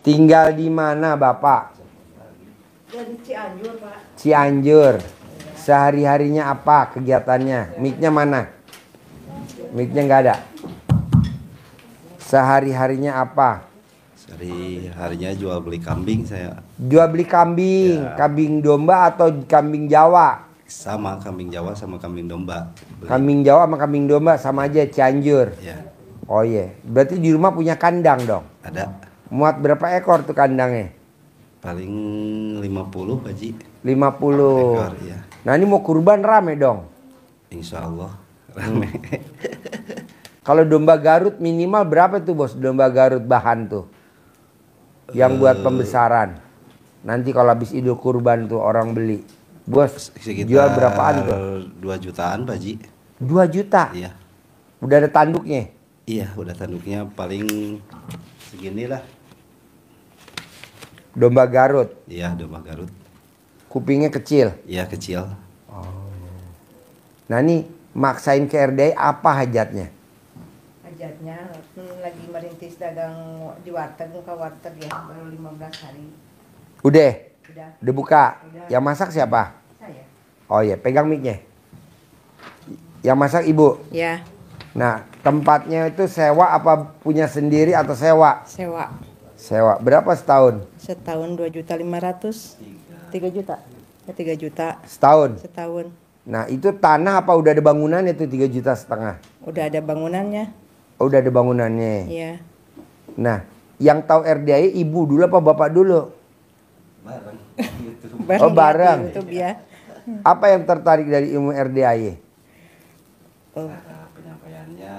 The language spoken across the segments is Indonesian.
Tinggal di mana Bapak? Di Cianjur, Pak. Cianjur. Sehari-harinya apa kegiatannya? Mic-nya mana? Mic-nya nggak ada. Sehari-harinya apa? Sehari-harinya jual beli kambing saya. Jual beli kambing. Ya. Kambing domba atau kambing Jawa? Sama kambing Jawa sama kambing domba. Beli. Kambing Jawa sama kambing domba sama aja, Cianjur. Ya. Oh iya, berarti di rumah punya kandang dong? Ada. Muat berapa ekor tuh kandangnya? Paling 50 Pak Ji. 50 ekor ya. Nah ini mau kurban rame dong? Insya Allah rame. Kalau domba Garut minimal berapa tuh bos? Domba Garut bahan tuh yang buat pembesaran. Nanti kalau habis Idul Kurban tuh orang beli. Bos, Sekitar jual berapaan tuh? 2 jutaan Pak Ji. 2 juta? Iya. Udah ada tanduknya? Iya, udah tanduknya paling segini lah. Domba Garut? Iya, domba Garut. Kupingnya kecil? Iya, kecil. Nah nih, maksain ke RDI apa hajatnya? Hajatnya lagi merintis dagang di warteg, buka warteg ya, baru 15 hari. Udah? Udah. Udah buka? Udah. Yang masak siapa? Saya. Oh iya, pegang mic-nya. Yang masak ibu? Ya, Nah, tempatnya itu sewa apa punya sendiri atau sewa? sewa. Sewa. Berapa setahun? Setahun 2.500.000. 3 juta. Ya 3 juta Setahun. setahun. Nah, itu tanah apa udah ada bangunannya tuh 3,5 juta? Udah ada bangunannya. Oh, udah ada bangunannya. Iya. Nah, yang tahu RDI ibu dulu apa bapak dulu? Bareng. Oh, bareng. Di YouTube ya. Apa yang tertarik dari ilmu RDI? Oh. Cara penyampaiannya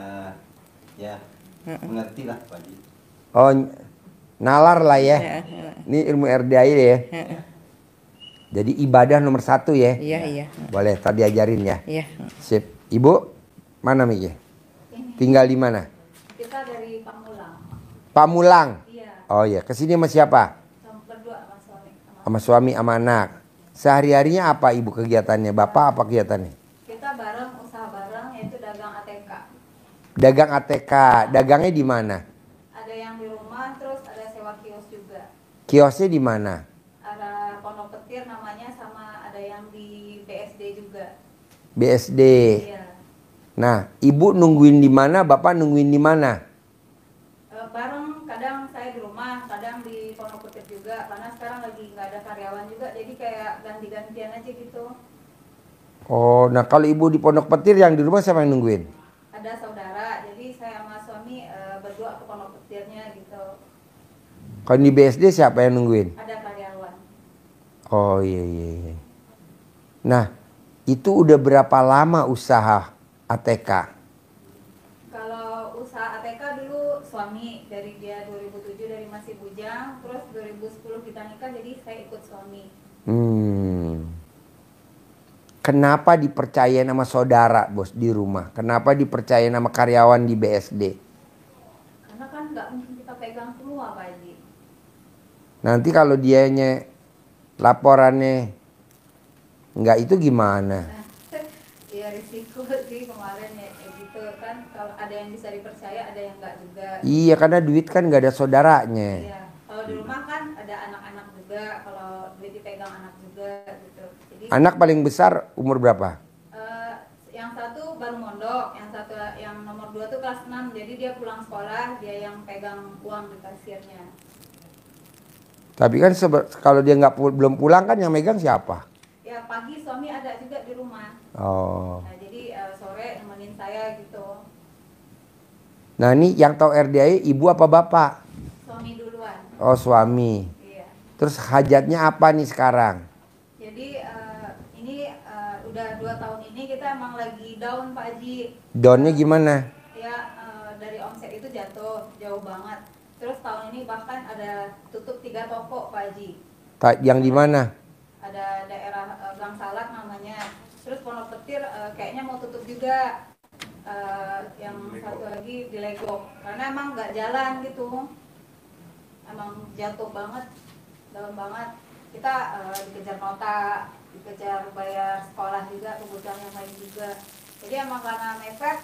ya mengerti lah Pak Ji. Oh, nalar lah ya. Ya. Ini ilmu RDI ya. Jadi ibadah nomor 1 ya. Iya, iya. Boleh, tadi ajarin ya. Iya. Sip. Ibu, mana Miki? Tinggal di mana? Kita dari Pamulang. Pamulang. Iya, Oh iya, kesini sama siapa? berdua sama suami. Sama suami, sama anak. Sehari-harinya apa ibu kegiatannya? Bapak apa kegiatannya? Kita bareng, usaha bareng, yaitu dagang ATK. Dagang ATK. Dagangnya di mana? Ada yang di rumah, terus ada sewa kios juga. Kiosnya di mana? Ada Pondok Petir namanya, sama ada yang di BSD juga. BSD. Iya. Nah, ibu nungguin di mana? Bapak nungguin di mana? Bareng, kadang saya di rumah, kadang di Pondok Petir juga. Karena sekarang lagi nggak ada karyawan juga, jadi kayak ganti-gantian aja gitu. Oh, nah kalau ibu di Pondok Petir yang di rumah siapa yang nungguin? Ada saudara, jadi saya sama suami berdua ke Pondok Petirnya gitu. Kalau di BSD siapa yang nungguin? Ada karyawan. Oh iya iya iya. Nah, itu udah berapa lama usaha ATK? Kalau usaha ATK dulu suami, dari dia 2007 dari masih bujang, terus 2010 kita nikah, jadi saya ikut suami. Kenapa dipercaya nama saudara bos di rumah? Kenapa dipercaya nama karyawan di BSD? Karena kan nggak mungkin kita pegang semua Pak Haji. Nanti kalau dianya laporannya nggak itu gimana? Ya risiko sih kemarin ya kayak gitu kan, kalau ada yang bisa dipercaya, ada yang nggak juga. Iya, karena duit kan nggak ada saudaranya. Iya, kalau di rumah kan ada anak-anak juga, kalau duit dipegang anak juga gitu. Jadi Anak paling besar umur berapa? yang satu baru mondok, yang nomor 2 tuh kelas 6, jadi dia pulang sekolah, dia yang pegang uang di kasirnya. Tapi kan kalau dia belum pulang kan yang megang siapa? Ya pagi suami ada juga di rumah. Oh. Nah, jadi sore nemenin saya gitu. Nah ini yang tahu RDI ibu apa bapak? Suami duluan. Oh suami. Iya. Terus hajatnya apa nih sekarang? Jadi ini udah 2 tahun ini kita emang lagi down Pak Haji. Downnya gimana? Ya dari omset itu jauh banget. Terus tahun ini bahkan ada tutup 3 toko Pak Haji. Yang di mana? Ada daerah Gang Salak namanya. Terus Pondok Petir kayaknya mau tutup juga. Yang satu lagi di Legok. Karena emang nggak jalan gitu. Emang jatuh banget, dalam banget. Kita dikejar nota, dikejar bayar sekolah juga, kebutuhan yang lain juga. Jadi emang karena mepet,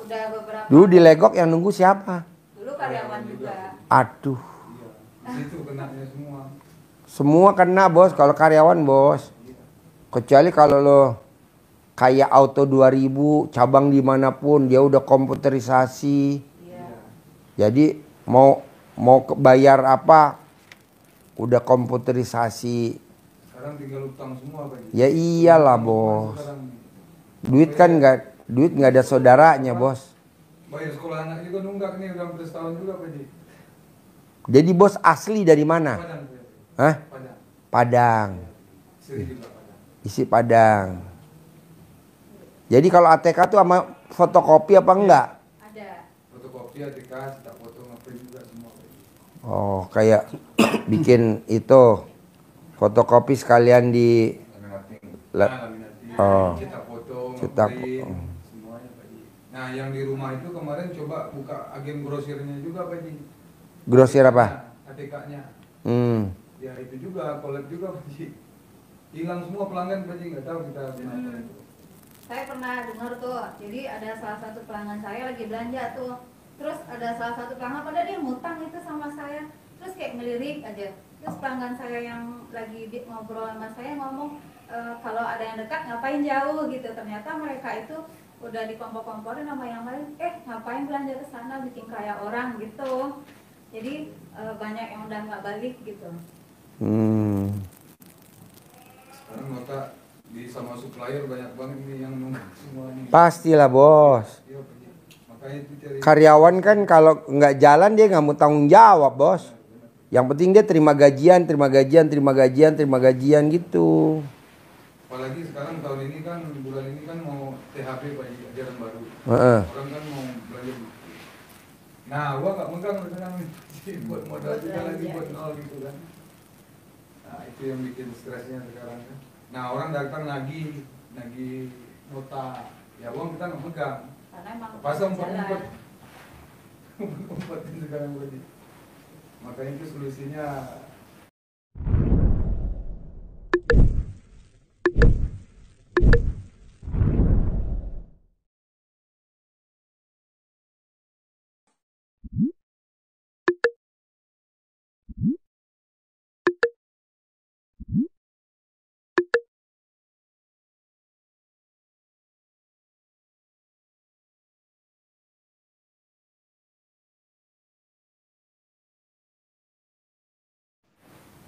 udah beberapa. Dulu di Legok yang nunggu siapa? Dulu karyawan juga. Aduh. situ kenanya semua. Semua kena bos, kalau karyawan bos. Kecuali kalau lo kayak Auto 2000, cabang dimanapun dia udah komputerisasi. Iya. Jadi mau bayar apa udah komputerisasi. Sekarang tinggal utang semua Pak. Ya iyalah bos. Sekarang Duit kan nggak ada saudaranya bos. bayar sekolah anak juga nunggak nih udah hampir setahun juga Pak Ji. Jadi bos asli dari mana? Padang Pak. Hah? Padang. Padang. Seri juga Padang. Isi Padang. Jadi kalau ATK tuh sama fotokopi apa enggak? Ada. Fotokopi, ATK, cetak foto, ngeprint juga semua Pak Ji. Oh, kayak bikin itu fotokopi sekalian di Laminating. La- Laminating. Oh. Cetak foto, Cetak- ngeprint, oh. semuanya Pak Ji. Nah, yang di rumah itu kemarin coba buka agen grosirnya juga Pak Ji. grosir apa? ATK-nya. Ya itu juga, collab juga Pak Ji. Hilang semua pelanggan Pak Ji, nggak tahu kita kenapa itu. Saya pernah dengar tuh, jadi ada salah satu pelanggan saya lagi belanja tuh. Terus ada salah satu pelanggan, padahal dia ngutang itu sama saya. Terus kayak ngelirik aja. Terus pelanggan saya yang lagi ngobrol sama saya ngomong, kalau ada yang dekat ngapain jauh gitu. Ternyata mereka itu udah dikompor-komporin sama yang lain. Ngapain belanja ke sana bikin kayak orang gitu. Jadi banyak yang udah nggak balik gitu. Sekarang nota di sama supplier banyak banget nih yang nunggak semua nih. Pastilah bos. Iya Pak Ji. Makanya itu cari Karyawan kan kalau nggak jalan dia nggak mau tanggung jawab bos. Yang penting dia terima gajian gitu. apalagi sekarang tahun ini kan bulan ini kan mau THP Pak Ji, ajaran baru. Heeh. Orang kan mau belanja buku. Nah, gua nggak megang sekarang buat modal juga lagi buat nol gitu kan. Nah, itu yang bikin stresnya sekarang kan. Nah, orang datang nagih nota. Ya uang kita nggak megang. Karena emang Pasang jalan. umpatin sekarang Pak Ji. Makanya itu solusinya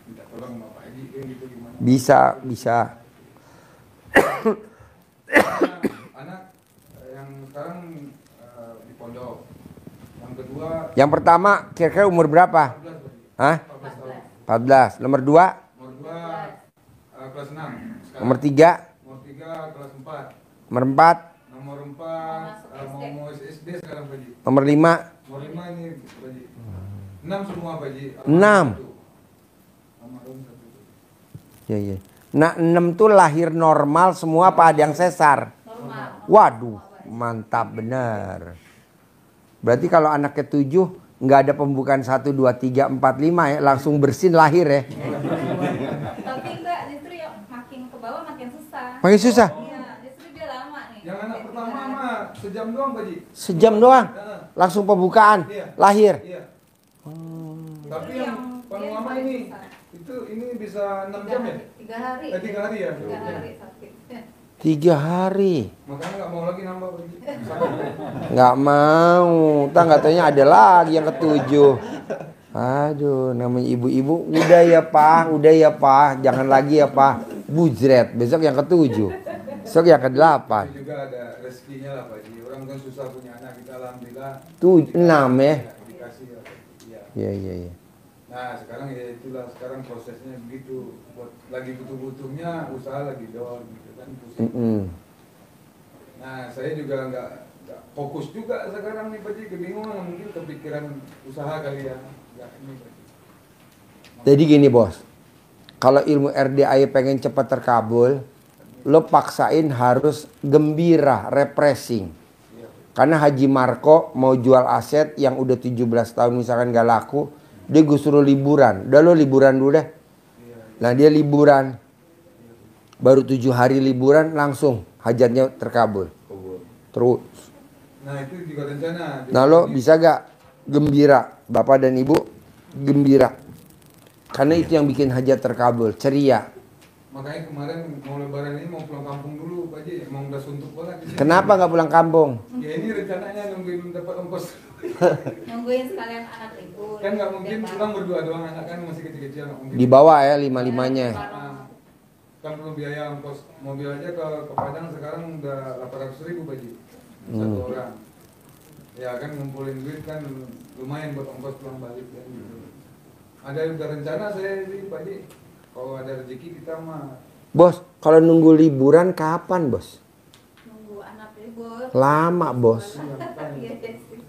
minta tolong sama Pak Haji kan gitu gimana. Bisa. Anak yang sekarang di pondok. Yang kedua Yang pertama kira-kira umur berapa? 14 Pak Haji. Hah? 14 tahun. 14. Nomor 2? Nomor 2 kelas 6 sekarang. Nomor 3? Nomor 3 kelas 4. Nomor 4? Nomor 4 mau SD sekarang Pak Haji. Nomor 5? Nomor 5 ini Pak Haji. 6 semua Pak Haji. 6. Iya. Nah 6 tuh lahir normal semua apa ada yang sesar? Normal. Waduh, mantap bener. Berarti kalau anaknya 7 nggak ada pembukaan 1, 2, 3, 4, 5 ya, langsung bersin lahir ya. Tapi enggak, justru ya makin ke bawah makin susah. Makin susah? Iya, justru dia lama nih. Yang anak Kayak pertama 3 hari. mah sejam doang Pak Haji. Sejam doang, langsung pembukaan, Iya. lahir. Iya. Tapi Justru yang paling dia lama paling ini susah. ini bisa 6 jam ya? 3 hari. 3 hari ya? 3 hari sakit. 3 hari. Makanya nggak mau lagi nambah Pak Haji. Nggak mau, nggak taunya ada lagi yang ke-7. Aduh, namanya ibu-ibu, udah ya pak, jangan lagi ya pak. Bujret, besok yang ke-7, besok yang ke-8. Itu juga ada rezekinya lah Pak Haji. Orang kan susah punya anak, kita alhamdulillah 6 ya. dikasih ya Pak Haji. Iya. Iya. Nah sekarang ya itulah sekarang prosesnya begitu. Buat lagi butuh-butuhnya usaha lagi down gitu kan pusing. Nah saya juga nggak fokus juga sekarang nih Pak Haji, kebingungan mungkin kepikiran usaha kali ya. Nggak ini Pak Haji. Jadi gini bos, kalau ilmu RDA pengen cepat terkabul, lo paksain harus gembira, refreshing. Iya, Karena Haji Marco mau jual aset yang udah 17 tahun misalkan gak laku, dia gue suruh liburan. Udah lo liburan dulu deh. Nah dia liburan, baru 7 hari liburan langsung hajatnya terkabul. Terus. Nah itu juga rencana. Nah lo bisa gak gembira, bapak dan ibu gembira. Karena itu yang bikin hajat terkabul, ceria. Makanya kemarin mau lebaran ini mau pulang kampung dulu Pak Haji, emang udah suntuk banget di sini. Kenapa nggak pulang kampung? Ya ini rencananya nungguin dapat ongkos. Nungguin sekalian anak libur. Kan nggak mungkin pulang berdua doang, anak kan masih kecil-kecil, nggak mungkin. Di bawah ya 5-5-nya. Nah, kan perlu biaya ongkos mobil aja ke Padang sekarang udah 800.000 Pak Haji satu orang. Ya kan ngumpulin duit kan lumayan buat ongkos pulang balik kan gitu. Ada udah rencana saya sih Pak Haji, kalau ada rezeki kita mah. Bos, kalau nunggu liburan kapan bos? Nunggu anak libur. Lama bos. Iya sih.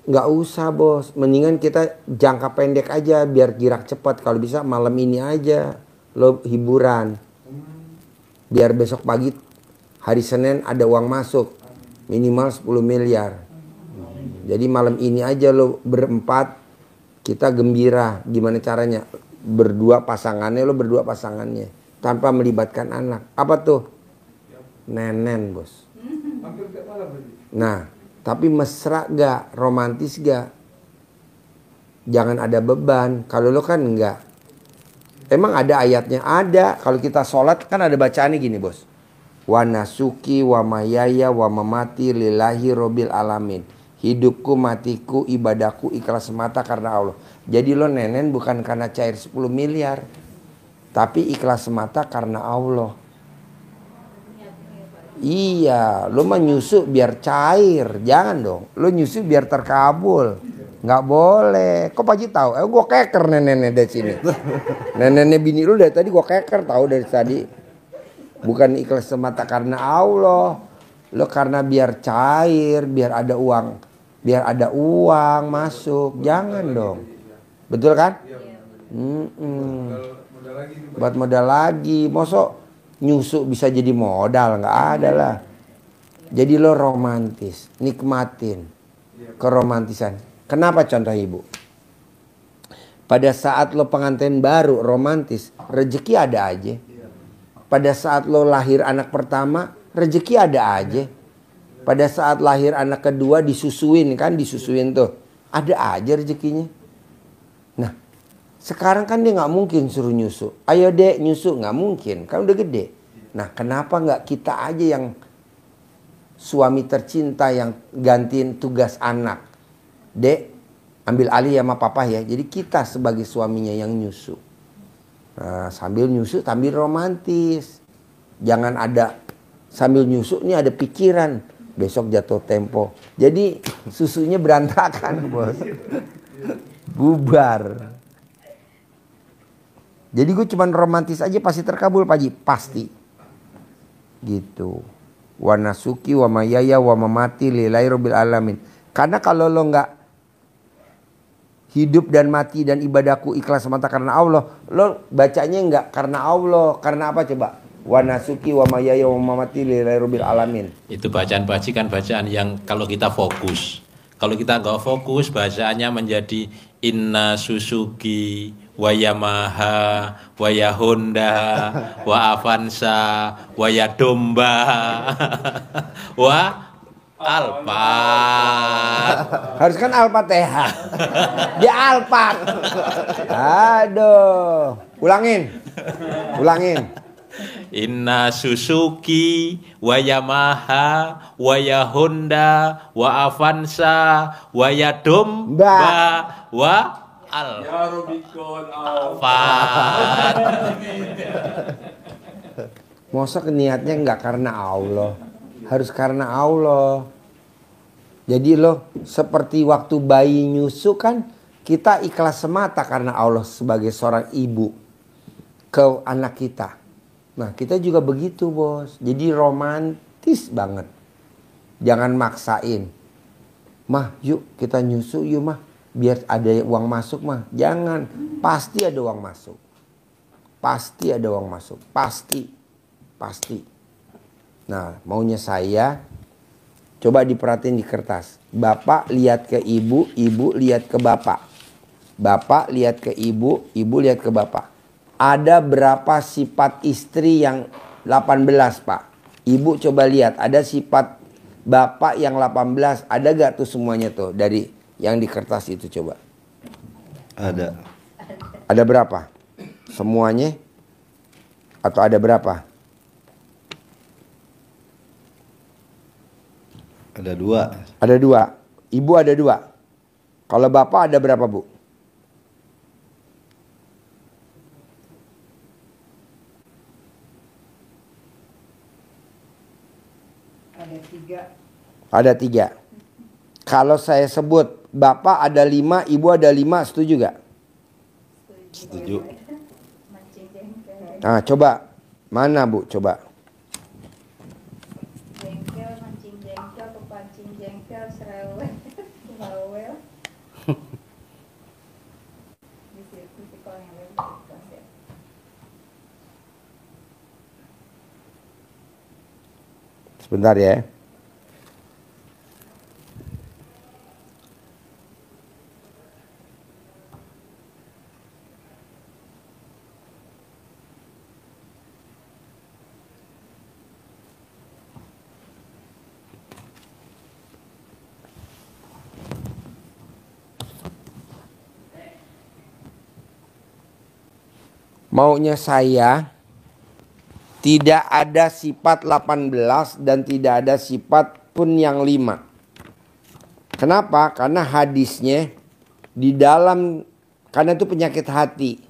Nggak usah bos, mendingan kita jangka pendek aja biar gerak cepat. Kalau bisa malam ini aja lo hiburan. Biar besok pagi hari Senin ada uang masuk minimal 10 miliar. Jadi malam ini aja lo berempat kita gembira. Gimana caranya? Berdua pasangannya tanpa melibatkan anak. Apa tuh? Nenen bos. Hampir tiap malam Pak Haji. Nah, tapi mesra gak? Romantis gak? Jangan ada beban. Kalau lo kan enggak. Emang ada ayatnya? Ada. Kalau kita sholat kan ada bacaannya gini bos. Wa nasuki wa mayaya wa mamati lillahi robbil alamin. Hidupku, matiku, ibadahku ikhlas semata karena Allah. Jadi lo nenen bukan karena cair 10 miliar. Tapi ikhlas semata karena Allah. Iya, lo mah nyusu biar cair. Jangan dong. Lo nyusu biar terkabul. Nggak boleh. Kok Pak Haji tahu? Gue keker neneknya dari sini. Neneknya bini lu dari tadi gue keker tahu dari tadi. Bukan ikhlas semata karena Allah. Lo karena biar cair, biar ada uang. Biar ada uang masuk. Jangan dong. Betul kan? Modal lagi nih Pak. Buat modal lagi. Mosok nyusuk bisa jadi modal? Nggak ada lah. Jadi lo romantis. Nikmatin keromantisan. Kenapa contoh ibu? Pada saat lo pengantin baru romantis, rezeki ada aja. Pada saat lo lahir anak pertama, rezeki ada aja. Pada saat lahir anak kedua disusuin tuh. Ada aja rezekinya. Nah, sekarang kan dia nggak mungkin suruh nyusu. Ayo dek nyusu, nggak mungkin, kan udah gede. Nah, kenapa nggak kita aja yang suami tercinta yang gantiin tugas anak? Dek, ambil alih sama papa ya. Jadi kita sebagai suaminya yang nyusu. Nah, sambil nyusu, sambil romantis. Jangan ada sambil nyusu, ini ada pikiran. Besok jatuh tempo. Jadi susunya berantakan, bos. Bubar. Jadi gue cuman romantis aja pasti terkabul, Pak Haji. Pasti. Gitu. Wa nasuki wa mayaya wa mamati lillahi robbil alamin. Karena kalau lo nggak hidup dan mati dan ibadahku ikhlas semata karena Allah, lo bacanya nggak karena Allah. Karena apa coba? Wa nasuki wa mayaya wa mamati lillahi robbil alamin. Itu bacaan Pak Haji kan bacaan yang kalau kita fokus. Kalau kita nggak fokus, bacaannya menjadi Inna Suzuki wa Yamaha wa ya Honda wa Avanza wa ya Domba wa Alphard. Harus kan Al-Fatihah. Dia Alphard. Aduh. Ulangin. Inna Suzuki wa Yamaha wa ya Honda wa Avanza wa ya Domba wa Alphard. Masa niatnya nggak karena Allah, harus karena Allah. Jadi lo seperti waktu bayi nyusu kan kita ikhlas semata karena Allah sebagai seorang ibu ke anak kita. Nah kita juga begitu bos. Jadi romantis banget. Jangan maksain. Mah yuk kita nyusu yuk mah. Biar ada uang masuk mah. Jangan. Pasti ada uang masuk. Pasti ada uang masuk. Pasti. Nah maunya saya. Coba diperhatiin di kertas. Bapak lihat ke ibu. Ibu lihat ke bapak. Bapak lihat ke ibu. Ibu lihat ke bapak. Ada berapa sifat istri yang 18 Pak? Ibu coba lihat. Ada sifat bapak yang 18. Ada gak tuh semuanya tuh dari yang di kertas itu coba? Ada. Ada berapa? semuanya? Atau ada berapa? Ada 2. Ada 2. Ibu ada 2. Kalau bapak ada berapa, Bu? Ada 3. Ada 3. Kalau saya sebut bapak ada 5, ibu ada 5, setuju gak? Setuju. Mancing jengkel. Nah, coba. Mana, Bu? Coba. Jengkel, mancing jengkel, kepancing jengkel, serewel, bawel. Di situ sih kalau yang lain ikhlas ya. Sebentar ya. Maunya saya tidak ada sifat 18 dan tidak ada sifat pun yang 5. Kenapa? Karena hadisnya di dalam, karena itu penyakit hati.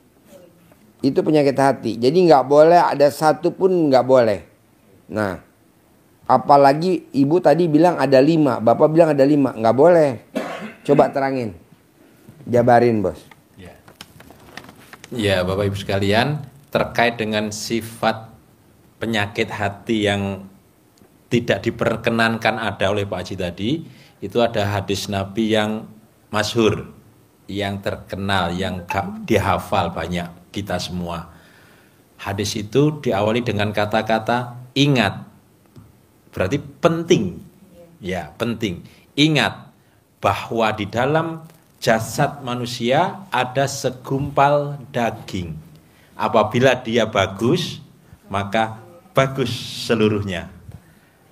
Itu penyakit hati. Jadi nggak boleh ada satu pun, nggak boleh. Nah, apalagi ibu tadi bilang ada 5, bapak bilang ada 5, nggak boleh. Coba terangin, jabarin, bos. Ya, Bapak Ibu sekalian, terkait dengan sifat penyakit hati yang tidak diperkenankan ada oleh Pak Haji tadi, itu ada hadis Nabi yang masyhur, yang terkenal, yang dihafal banyak kita semua. Hadis itu diawali dengan kata-kata ingat, berarti penting. Ya, penting. Ingat bahwa di dalam jasad manusia ada segumpal daging. Apabila dia bagus, maka bagus seluruhnya.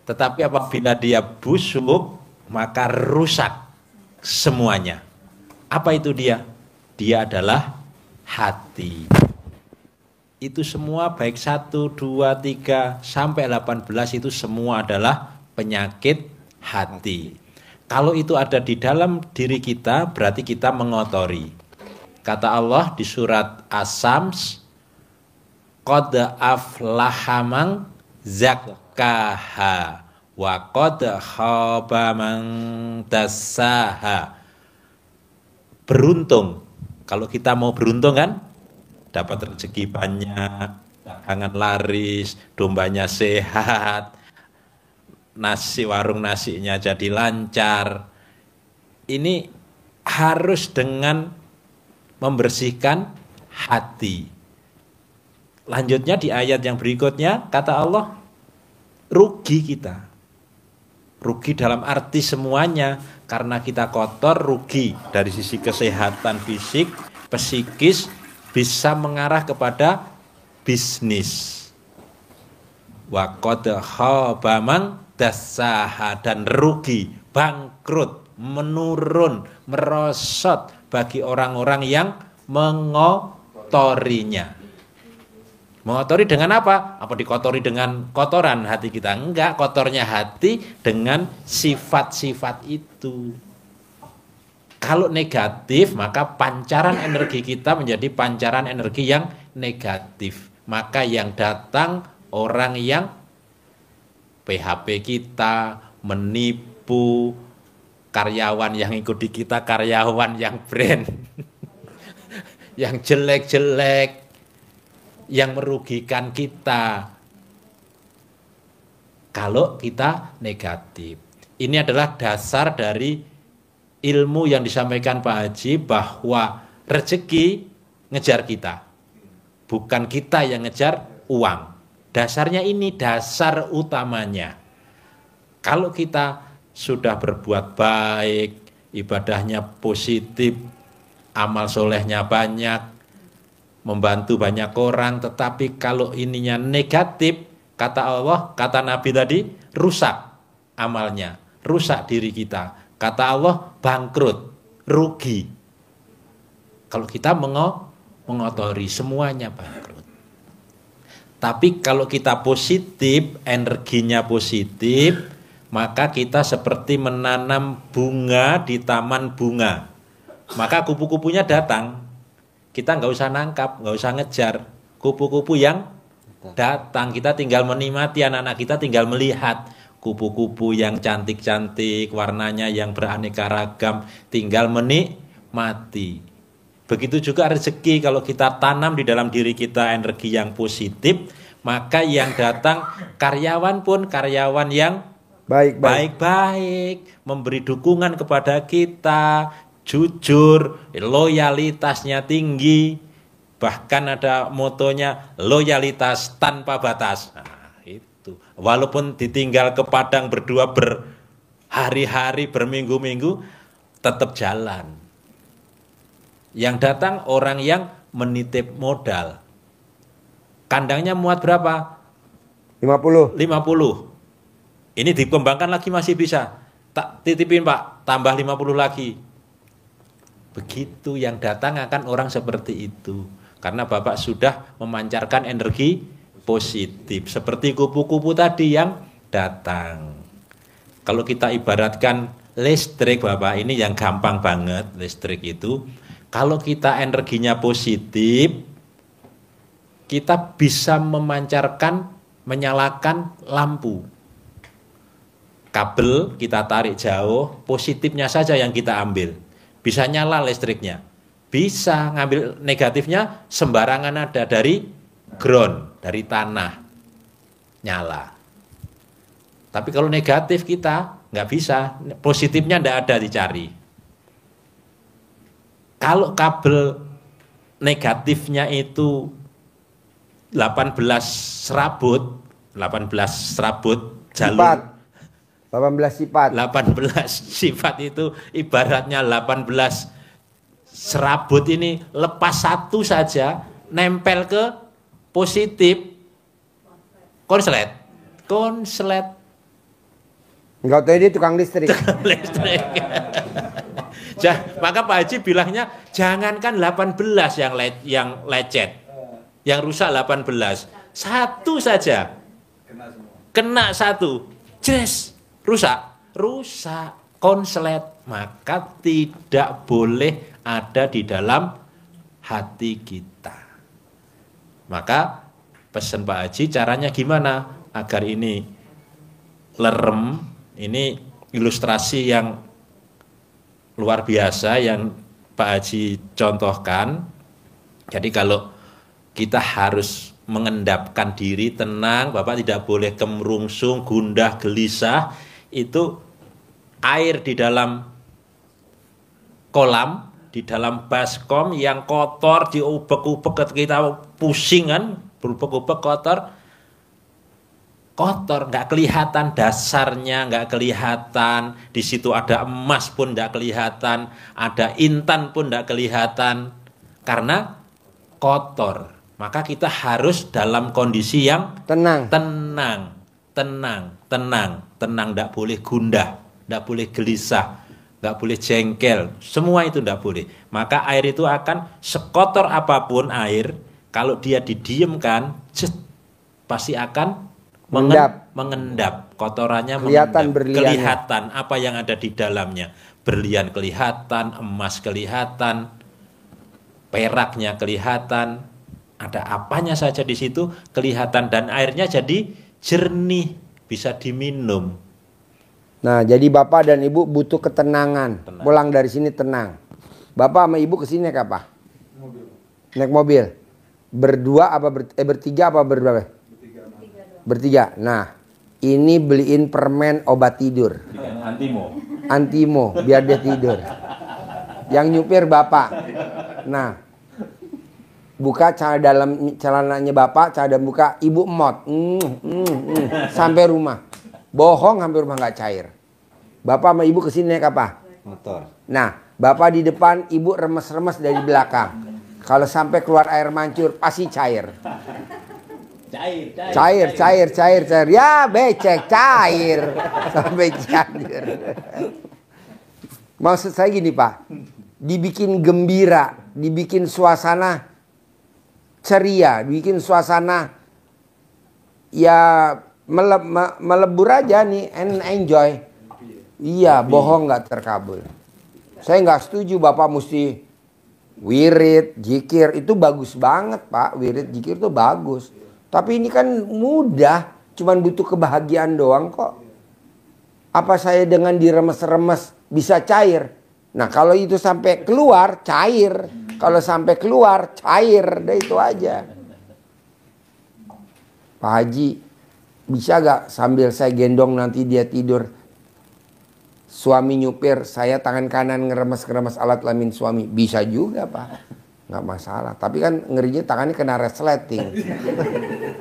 Tetapi apabila dia busuk, maka rusak semuanya. Apa itu dia? Dia adalah hati. Itu semua baik 1, 2, 3 sampai 18 itu semua adalah penyakit hati. Kalau itu ada di dalam diri kita, berarti kita mengotori. Kata Allah di surat As-Sams, qad aflaha man zakkaha wa qad khaba man dassaha. Beruntung. Kalau kita mau beruntung kan, dapat rezeki banyak, dagangan laris, dombanya sehat, nasi warung nasinya jadi lancar. Ini harus dengan membersihkan hati. Lanjutnya di ayat yang berikutnya kata Allah, rugi kita. Rugi dalam arti semuanya, karena kita kotor, rugi dari sisi kesehatan fisik, psikis, bisa mengarah kepada bisnis. Wa qad khaba man dassaha, dan rugi, bangkrut, menurun, merosot bagi orang-orang yang mengotorinya. Mengotori dengan apa? Apa dikotori dengan kotoran hati kita? Enggak, kotornya hati dengan sifat-sifat itu. Kalau negatif, maka pancaran energi kita menjadi pancaran energi yang negatif. Maka yang datang orang yang PHP kita, menipu, karyawan yang ikuti kita, karyawan yang brand, yang jelek-jelek, yang merugikan kita. Kalau kita negatif. Ini adalah dasar dari ilmu yang disampaikan Pak Haji, bahwa rezeki ngejar kita. Bukan kita yang ngejar uang. Dasarnya ini, dasar utamanya. Kalau kita sudah berbuat baik, ibadahnya positif, amal solehnya banyak, membantu banyak orang, tetapi kalau ininya negatif, kata Allah, kata Nabi tadi, rusak amalnya, rusak diri kita. Kata Allah, bangkrut, rugi. Kalau kita mengotori, semuanya bangkrut. Tapi kalau kita positif, energinya positif, maka kita seperti menanam bunga di taman bunga. Maka kupu-kupunya datang. Kita nggak usah nangkap, nggak usah ngejar. Kupu-kupu yang datang, kita tinggal menikmati, anak-anak kita tinggal melihat kupu-kupu yang cantik-cantik, warnanya yang beraneka ragam, tinggal menikmati. Begitu juga rezeki, kalau kita tanam di dalam diri kita energi yang positif, maka yang datang karyawan pun karyawan yang baik-baik, memberi dukungan kepada kita, jujur, loyalitasnya tinggi, bahkan ada motonya loyalitas tanpa batas. Nah, itu. Walaupun ditinggal ke padang berdua berhari-hari, berminggu-minggu, tetap jalan. Yang datang orang yang menitip modal. Kandangnya muat berapa? 50. 50. Ini dikembangkan lagi masih bisa. Tak titipin Pak, tambah 50 lagi. Begitu yang datang akan orang seperti itu. Karena Bapak sudah memancarkan energi positif. Seperti kupu-kupu tadi yang datang. Kalau kita ibaratkan listrik Bapak, ini yang gampang banget listrik itu. Kalau kita energinya positif, kita bisa memancarkan, menyalakan lampu. Kabel kita tarik jauh, positifnya saja yang kita ambil. Bisa nyala listriknya. Bisa ngambil negatifnya sembarangan ada dari ground, dari tanah. Nyala. Tapi kalau negatif kita nggak bisa, positifnya nggak ada dicari. Kalau kabel negatifnya itu 18 serabut jalur. 18 sifat. 18 sifat itu ibaratnya 18 serabut ini, lepas satu saja nempel ke positif konslet. Enggak tahu dia tukang listrik. Listrik. Maka Pak Haji bilangnya jangankan 18 yang lecet, yang rusak 18, satu saja kena satu, jres, rusak konslet, maka tidak boleh ada di dalam hati kita. Maka pesan Pak Haji caranya gimana agar ini lerem. Ini ilustrasi yang luar biasa yang Pak Haji contohkan. Jadi kalau kita harus mengendapkan diri tenang, Bapak tidak boleh kemerungsung, gundah, gelisah. Itu air di dalam kolam, di dalam baskom yang kotor, diubek-ubek, kita pusing kan, berubek-ubek kotor, nggak kelihatan dasarnya, nggak kelihatan. Di situ ada emas pun nggak kelihatan, ada intan pun nggak kelihatan, karena kotor. Maka kita harus dalam kondisi yang tenang, nggak boleh gundah, nggak boleh gelisah, nggak boleh jengkel, semua itu nggak boleh. Maka air itu akan sekotor apapun air, kalau dia didiamkan, pasti akan mengendap, kotorannya kelihatan apa yang ada di dalamnya. Berlian kelihatan, emas kelihatan, peraknya kelihatan, ada apanya saja di situ kelihatan, dan airnya jadi jernih, bisa diminum. Nah, jadi Bapak dan Ibu butuh ketenangan. Pulang dari sini tenang. Bapak sama Ibu kesini naik apa? Naik mobil. Berdua apa bertiga apa berberapa? Bertiga. Nah, ini beliin permen obat tidur. Antimo, biar dia tidur. Yang nyupir Bapak. Nah, buka celananya Bapak, dan buka Ibu emot. Sampai rumah. Bohong, sampai rumah nggak cair. Bapak sama Ibu kesini naik apa? Motor. Nah, Bapak di depan, Ibu remes-remes dari belakang. Kalau sampai keluar air mancur, pasti cair. Cair. Ya, becek, cair. Sampai cair. Maksud saya gini Pak, dibikin gembira, dibikin suasana ceria, bikin suasana ya melebur aja nih, enjoy. Iya, bohong nggak terkabul. Saya nggak setuju Bapak mesti wirid, zikir, itu bagus banget Pak. Wirid, zikir itu bagus. Tapi ini kan mudah, cuman butuh kebahagiaan doang kok. Apa saya dengan diremes-remes bisa cair? Nah kalau itu sampai keluar cair, kalau sampai keluar cair, udah itu aja. Pak Haji, bisa gak sambil saya gendong nanti dia tidur, suami nyupir, saya tangan kanan ngeremes-ngeremes alat kelamin suami? Bisa juga Pak, nggak masalah. Tapi kan ngerinya tangannya kena resleting,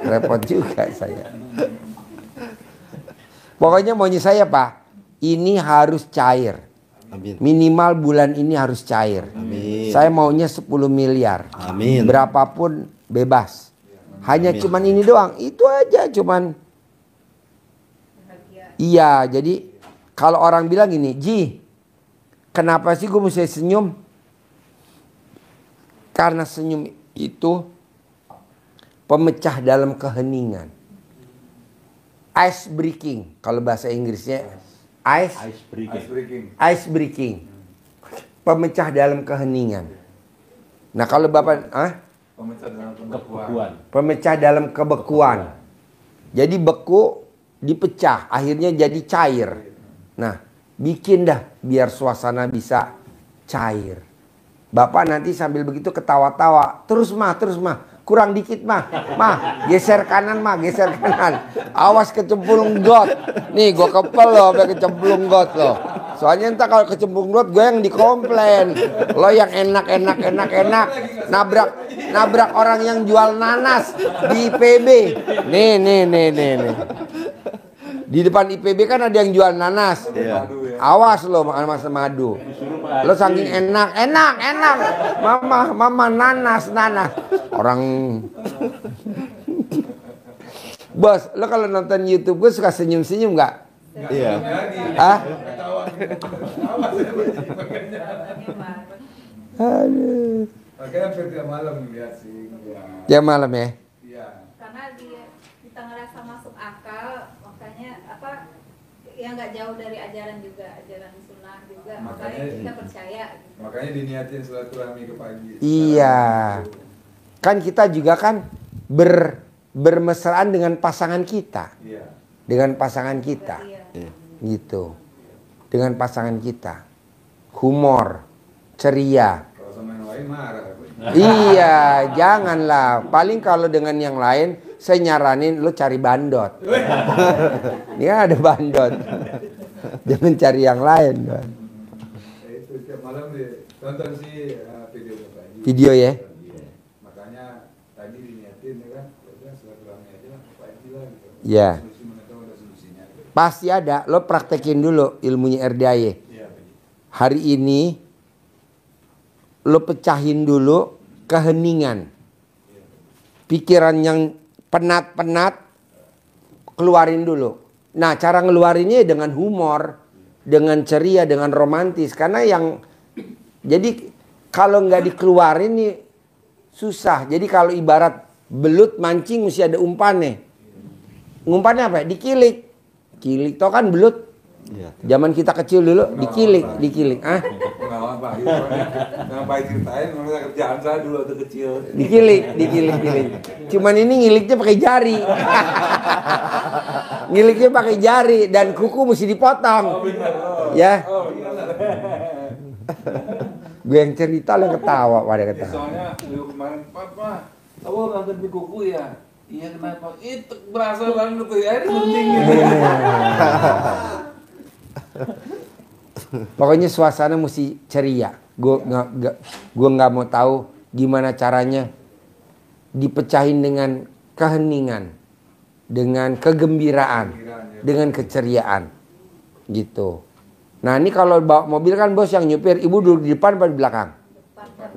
repot juga saya. Pokoknya maunya saya Pak, ini harus cair. Amin. Minimal bulan ini harus cair. Amin. Saya maunya 10 miliar. Amin. Berapapun bebas. Hanya cuman ini doang. Itu aja cuman. Iya, jadi kalau orang bilang gini, Ji, kenapa sih gue mesti senyum? Karena senyum itu pemecah dalam keheningan. Ice breaking kalau bahasa Inggrisnya. Ice breaking. Pemecah dalam keheningan. Nah kalau Bapak pemecah dalam kebekuan. Jadi beku dipecah, akhirnya jadi cair. Nah, bikin dah biar suasana bisa cair. Bapak nanti sambil begitu ketawa-tawa, terus mah. Kurang dikit mah, geser kanan geser kanan. Awas kecemplung got. Nih gue kepel loh, sampai kecemplung got loh. Soalnya entar kalau kecemplung got gue yang dikomplain. Lo yang enak, nabrak orang yang jual nanas di IPB. Nih. Di depan IPB kan ada yang jual nanas. Iya. Awas lo makan mas madu. Lo saking enak. Mama nanas. Orang Bos, lo kalau nonton YouTube gue suka senyum-senyum nggak? Iya. Ah? Aduh. Makanya setiap malam lihat sih. Tiap malam ya? Iya. Karena kita ngerasa masuk akal, makanya yang nggak jauh dari ajaran juga, ajaran sunnah juga, makanya kita percaya. Makanya diniatin silaturahmi ke pagi. Iya. Kan kita juga kan bermesraan dengan pasangan kita. Iya. Dengan pasangan kita. Iya. Gitu. Dengan pasangan kita. Humor, ceria. Kalau sama yang lain marah. Iya, janganlah. Paling kalau dengan yang lain, saya nyaranin lu cari bandot. Ini kan ada bandot. Jangan cari yang lain. Itu tiap malam tonton sih video Bapak Haji. Video ya? Iya. Makanya tadi diniatin ya kan, udah silaturahmi aja lah Bapak Haji lah gitu. Iya. Solusi mana tahu ada solusinya. Pasti ada. Lo praktekin dulu ilmunya RDAY. Iya, Pak Haji. Hari ini lo pecahin dulu keheningan. Pikiran yang penat-penat keluarin dulu. Nah, cara ngeluarinnya dengan humor, dengan ceria, dengan romantis. Karena jadi kalau nggak dikeluarin nih susah. Jadi kalau ibarat belut mancing mesti ada umpannya. Umpannya apa? Dikilik. Kilik, tau kan belut? Iya. Zaman kita kecil dulu dikilik. Ah? Pengalaman Pak Haji. Yang Pak Haji ceritain namanya kerjaan saya dulu waktu kecil. Dikilik. Cuman ini ngiliknya pakai jari. Ngiliknya pakai jari dan kuku mesti dipotong. Ya. Gue yang cerita lo ketawa pada ketawa. Soalnya dulu kemarin Papa, kamu nonton di kuku ya? Iya kenapa? Itu berasa banget tuh ya, penting. Pokoknya suasana mesti ceria. Gue nggak mau tahu gimana caranya dipecahin dengan keheningan, dengan kegembiraan, dengan keceriaan, gitu. Nah ini kalau bawa mobil kan bos yang nyupir, ibu duduk di depan apa di belakang?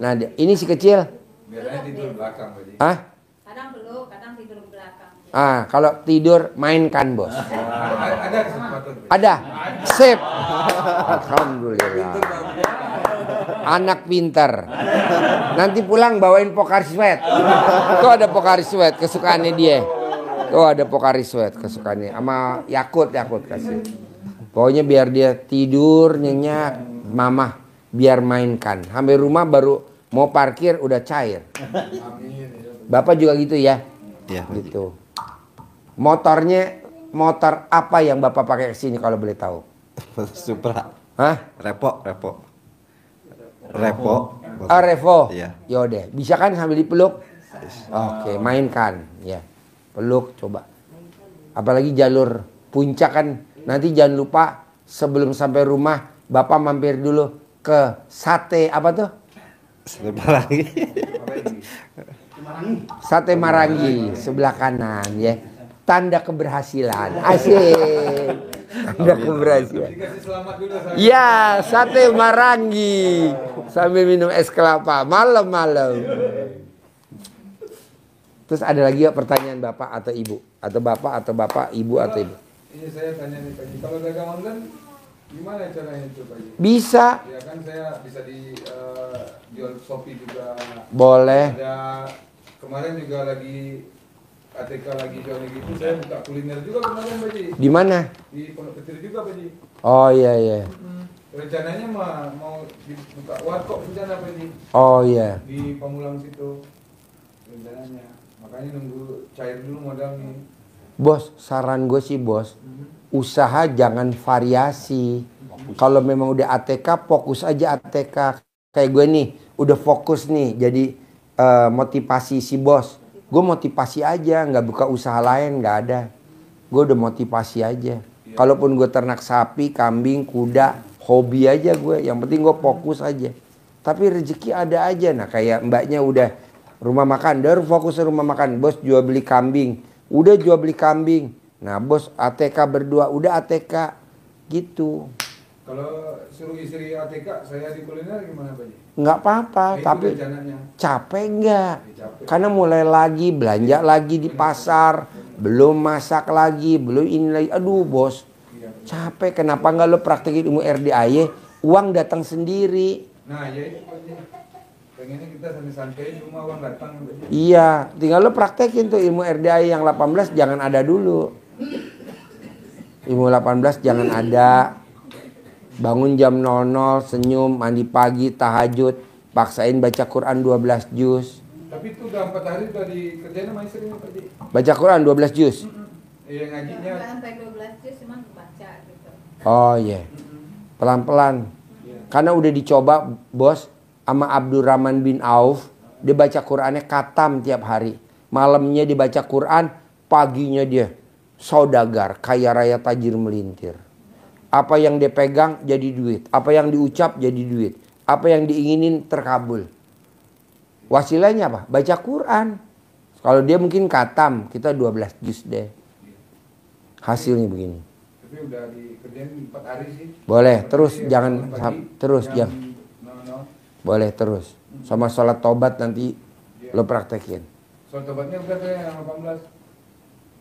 Nah ini si kecil. Biasanya tidur belakang Pak Haji. Ah? Kadang belum, kadang tidur belakang. Ah, kalau tidur mainkan bos. Ada kesempatan Pak Haji. Ada. Sip. Alhamdulillah. Anak pinter. Nanti pulang bawain Pocari Sweat. Tuh ada Pocari Sweat kesukaannya dia. Tuh ada Pocari Sweat kesukaannya. Sama Yakult kasih. Pokoknya biar dia tidur nyenyak. Mama biar mainkan. Sampai rumah baru mau parkir udah cair. Bapak juga gitu ya? Iya. Gitu. Motornya motor apa yang Bapak pakai ke sini kalau boleh tahu? Supra. Hah? Repo. Ah, Revo. Iya. Yaudah, bisa kan sambil dipeluk? Oke, mainkan. Ya, peluk coba. Apalagi jalur puncak kan. Nanti jangan lupa sebelum sampai rumah Bapak mampir dulu ke sate apa tuh? Sate Sate Marangi sebelah kanan ya. Tanda keberhasilan. Asyik. Tanda keberhasilan. Dikasih selamat dulu saya. Ya, sate Marangi sambil minum es kelapa malam-malam. Terus ada lagi ya pertanyaan Bapak atau Ibu? Atau Bapak, Ibu atau Ibu? Ini saya tanya nih Pak Haji, kalau dagang online gimana caranya itu Pak Haji? Bisa. Ya kan saya bisa di jual Shopee juga. Boleh. Ada kemarin juga lagi ATK lagi jual gitu, saya buka kuliner juga kemarin Pak Haji. Di mana? Di Pondok Petir juga Pak Haji. Oh iya. Rencananya mau buka warkop rencana Pak Haji. Oh iya. Di Pamulang situ rencananya. Makanya nunggu cair dulu modalnya. Bos, saran gue sih bos, usaha jangan variasi. Kalau memang udah ATK, fokus aja ATK. Kayak gue nih, udah fokus nih jadi motivasi si bos. Gue motivasi aja, nggak buka usaha lain, nggak ada. Gue udah motivasi aja. Kalaupun gue ternak sapi, kambing, kuda, hobi aja gue. Yang penting gue fokus aja. Tapi rezeki ada aja. Nah kayak mbaknya udah rumah makan, baru fokus rumah makan. Bos jual beli kambing, udah jual beli kambing. Nah bos ATK berdua, udah ATK gitu. Kalau suruh istri ATK, saya di kuliner gimana Pak Haji? Nggak apa-apa, Nah, itu tapi rencananya. capek nggak? Capek. Karena mulai lagi belanja lagi di pasar, belum masak lagi, belum ini lagi. Aduh bos, capek. Kenapa nggak lo praktekin ilmu RDAY? Uang datang sendiri. Nah ya itu Pak Haji. Pengennya kita santai-santai di rumah uang datang Pak Haji. Iya, tinggal lo praktekin tuh ilmu RDAY yang 18 jangan ada dulu. Ilmu 18 jangan ada. Bangun jam 00, senyum, mandi pagi, tahajud, paksain baca Quran 12 juz. Tapi itu udah 4 hari udah dikerjain sama istrinya Pak Haji. Baca Quran 12 juz. Iya ngajinya. Nggak sampai 12 juz cuman baca gitu. Oh iya. Pelan-pelan. Karena udah dicoba bos sama Abdurrahman bin Auf, dia baca Qurannya khatam tiap hari. Malamnya dibaca Quran, paginya dia saudagar, kaya raya tajir melintir. Apa yang dia pegang jadi duit, apa yang diucap jadi duit, apa yang diinginin terkabul. Wasilahnya apa? Baca Quran. Kalau dia mungkin khatam, kita 12 juz deh. Hasilnya begini. Tapi udah dikerjain 4 hari sih. Boleh, 4 terus hari, jangan pagi, terus jam jangan. 00. Boleh terus. Sama sholat tobat nanti lo praktekin. Soal tobatnya udah saya yang 18.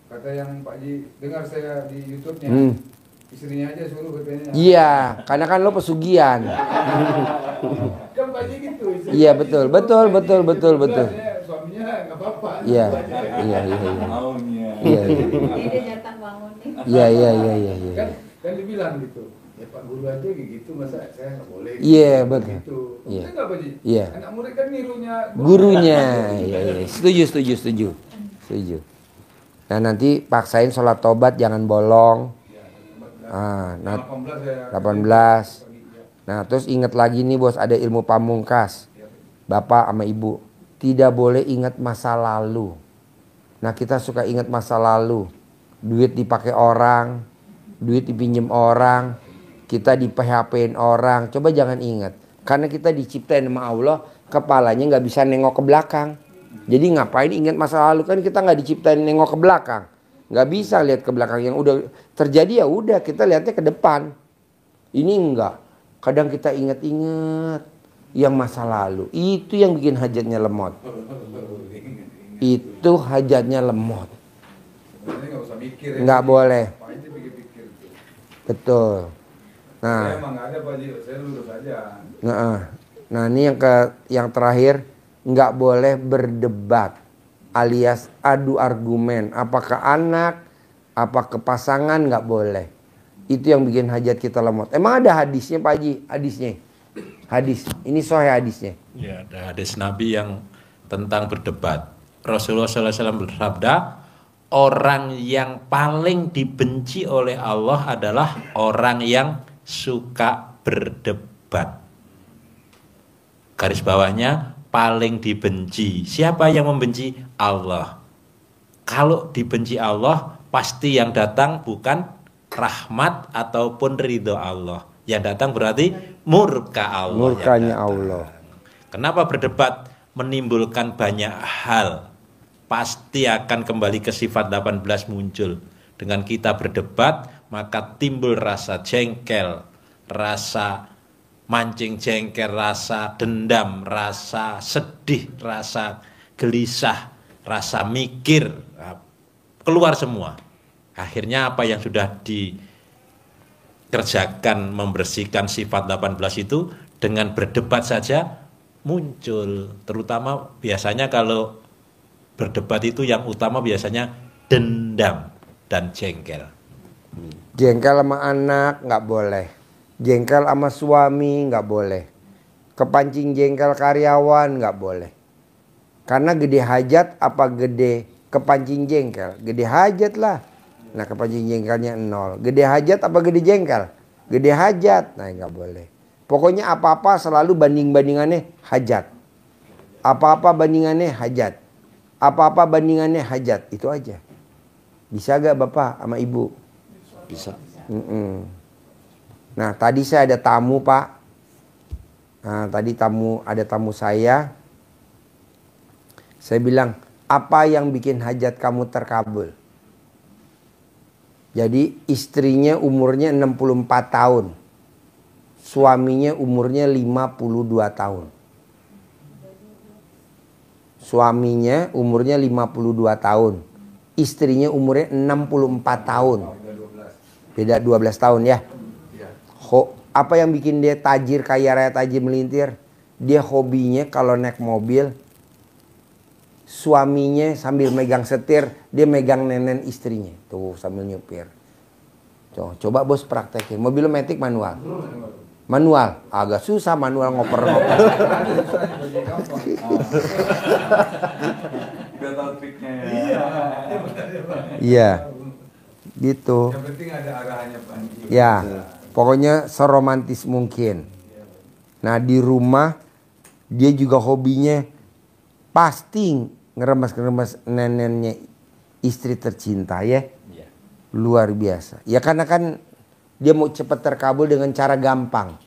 Kata yang Pak Haji dengar saya di YouTube-nya. Istrinya aja suruh katanya. Iya, karena kan lo pesugihan. Kan Pak Haji gitu. Iya betul. Saya, suaminya nggak apa-apa. Iya. Maunya. Iya. Jadi dia jatah bangun nih. Iya. Kan dibilang gitu. Ya Pak Guru aja kayak gitu, masa saya nggak boleh. Iya, betul. Gitu. Iya. Betul nggak Pak Haji? Iya. Anak murid kan nirunya. Gurunya. Iya. Setuju. Nah nanti paksain sholat tobat jangan bolong. Ah, nah, 18 ya. 18. Nah terus ingat lagi nih bos, ada ilmu pamungkas. Bapak sama ibu tidak boleh ingat masa lalu. Nah kita suka ingat masa lalu. Duit dipakai orang, duit dipinjem orang, kita di PHP-in orang. Coba jangan ingat. Karena kita diciptain sama Allah, kepalanya nggak bisa nengok ke belakang. Jadi ngapain ingat masa lalu, kan kita nggak diciptain nengok ke belakang. Nggak bisa lihat ke belakang, yang udah terjadi ya udah, kita lihatnya ke depan. Ini enggak. Kadang kita ingat-ingat yang masa lalu. Itu yang bikin hajatnya lemot. Itu hajatnya lemot. Sebenarnya nggak usah mikir. Ya. Nggak boleh. Pak Haji pikir-pikir tuh. Betul. Saya Nah, emang nggak ada Pak Haji, saya lurus aja. Nah ini yang terakhir, nggak boleh berdebat alias adu argumen. Apakah anak, apakah pasangan, nggak boleh. Itu yang bikin hajat kita lemot. Emang ada hadisnya Pak Haji? Hadisnya? Hadis. Ini sahih hadisnya. Ya, ada hadis Nabi yang tentang berdebat. Rasulullah SAW bersabda, orang yang paling dibenci oleh Allah adalah orang yang suka berdebat. Garis bawahnya, paling dibenci. Siapa yang membenci? Allah. Kalau dibenci Allah, pasti yang datang bukan rahmat ataupun ridho Allah. Yang datang berarti murka Allah. Murkanya Allah. Kenapa berdebat? Menimbulkan banyak hal. Pasti akan kembali ke sifat 18 muncul. Dengan kita berdebat, maka timbul rasa jengkel, rasa mancing jengkel, rasa dendam, rasa sedih, rasa gelisah, rasa mikir, keluar semua. Akhirnya apa yang sudah dikerjakan membersihkan sifat 18 itu dengan berdebat saja muncul. Terutama biasanya kalau berdebat itu yang utama biasanya dendam dan jengkel. Jengkel sama anak nggak boleh. Jengkel sama suami nggak boleh. Kepancing jengkel karyawan nggak boleh. Karena gede hajat apa gede kepancing jengkel? Gede hajat lah. Nah kepancing jengkelnya 0. Gede hajat apa gede jengkel? Gede hajat. Nah nggak boleh. Pokoknya apa-apa selalu banding-bandingannya hajat. Apa-apa bandingannya hajat. Apa-apa bandingannya hajat. Itu aja. Bisa gak Bapak sama Ibu? Bisa. Nah tadi saya ada tamu Pak. Nah tadi ada tamu saya. Saya bilang, apa yang bikin hajat kamu terkabul? Jadi istrinya umurnya 64 tahun. Suaminya umurnya 52 tahun. Suaminya umurnya 52 tahun. Istrinya umurnya 64 tahun. Beda 12 tahun ya. Apa yang bikin dia tajir kaya raya tajir melintir? Dia hobinya kalau naik mobil, suaminya sambil megang setir, dia megang nenen istrinya. Tuh sambil nyupir. Coba bos praktekin. Mobil matic manual. Manual, agak susah manual ngoper-ngoper. Iya, gitu. Yang penting ada arahannya Pak. Ya, pokoknya seromantis mungkin. Nah di rumah dia juga hobinya pasti ngeremas-ngeremas neneknya istri tercinta ya. Luar biasa. Ya karena kan dia mau cepat terkabul dengan cara gampang.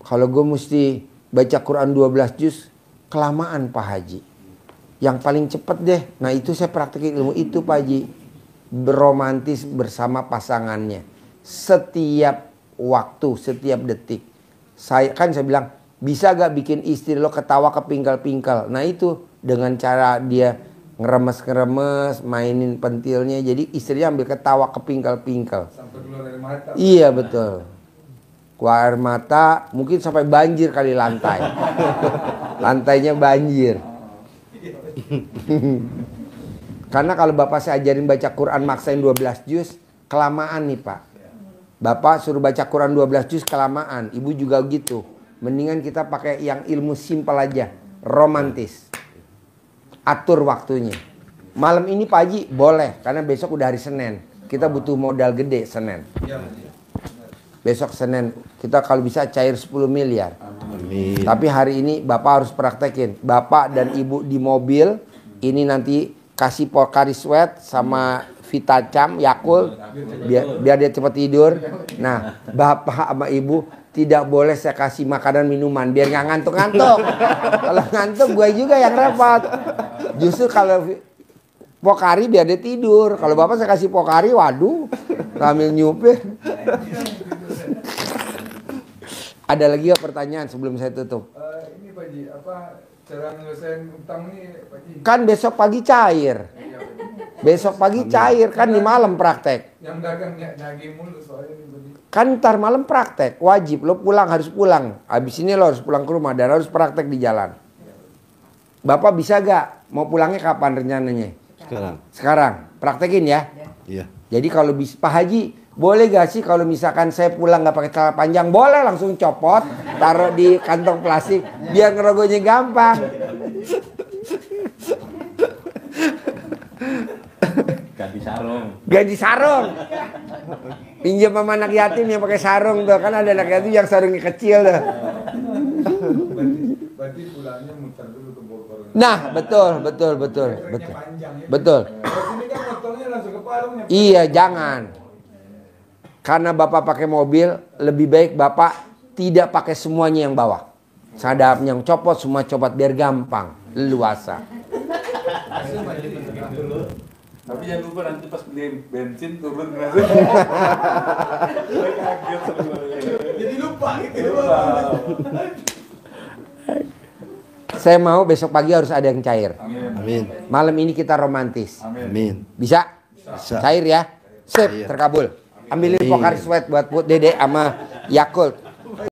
Kalau gue mesti baca Quran 12 juz, kelamaan Pak Haji. Yang paling cepat deh. Nah itu saya praktekin ilmu itu Pak Haji. Beromantis bersama pasangannya. Setiap waktu, setiap detik. Saya bilang, bisa gak bikin istri lo ketawa kepingkal-pingkal? Nah itu dengan cara dia ngeremes-ngeremes, mainin pentilnya. Jadi istrinya ambil ketawa kepingkal-pingkal. Sampai keluar air mata. Iya betul. Keluar air mata, mungkin sampai banjir kali lantai. Lantainya banjir. Karena kalau Bapak saya ajarin baca Quran maksain 12 juz, kelamaan nih Pak. Bapak suruh baca Quran 12 juz kelamaan. Ibu juga gitu. Mendingan kita pakai yang ilmu simpel aja. Romantis. Atur waktunya. Malam ini Pak Haji boleh. Karena besok udah hari Senin. Kita butuh modal gede Senin. Besok Senin kita kalau bisa cair 10 miliar. Amin. Tapi hari ini Bapak harus praktekin. Bapak dan Ibu di mobil. Ini nanti kasih Pocari Sweat sama Vitacam, Yakult. Biar dia cepat tidur. Nah Bapak sama Ibu tidak boleh saya kasih makanan minuman. Biar nggak ngantuk-ngantuk. Kalau ngantuk gue juga yang repot. Justru kalau Pocari biar dia tidur. Kalau Bapak saya kasih Pocari, waduh. Sambil nyupir. Ada lagi ya pertanyaan sebelum saya tutup? ini Pak Ji, apa cara nyelesain utang nih Pak Ji? Kan besok pagi cair. Iya, Pak Ji. Besok pagi cair, kan di malam praktek. Yang dagang nagih mulu soalnya nih Pak Ji. Kan ntar malam praktek, wajib lo pulang, harus pulang. Habis ini lo harus pulang ke rumah dan harus praktek di jalan. Bapak bisa gak? Mau pulangnya kapan rencananya? Sekarang, praktekin ya. Iya. Jadi kalau bisa, Pak Haji, boleh gak sih kalau misalkan saya pulang gak pakai celana panjang? Boleh, langsung copot, taruh di kantong plastik, biar ngerogohnya gampang. Ganti sarung. Ganti sarung. Pinjam sama anak yatim yang pakai sarung tuh. Kan ada anak yatim yang sarungnya kecil tuh. Berarti pulangnya muter dulu ke Bogor. Nah, betul. Trennya panjang ya. Betul. Kalau sini kan motornya langsung ke Parung ya. Iya, jangan. Karena Bapak pakai mobil, lebih baik Bapak tidak pakai semuanya yang bawah. Sadap yang copot, semua copot biar gampang, leluasa. Tapi jangan lupa nanti pas beli bensin turun langsung. Kaget sebenarnya. Jadi lupa gitu. Saya mau besok pagi harus ada yang cair. Amin. Malam ini kita romantis. Amin. Bisa? Bisa. Cair ya? Sip, Iya. terkabul. Ambilin Amin. Pokari Sweat buat Dede sama Yakult.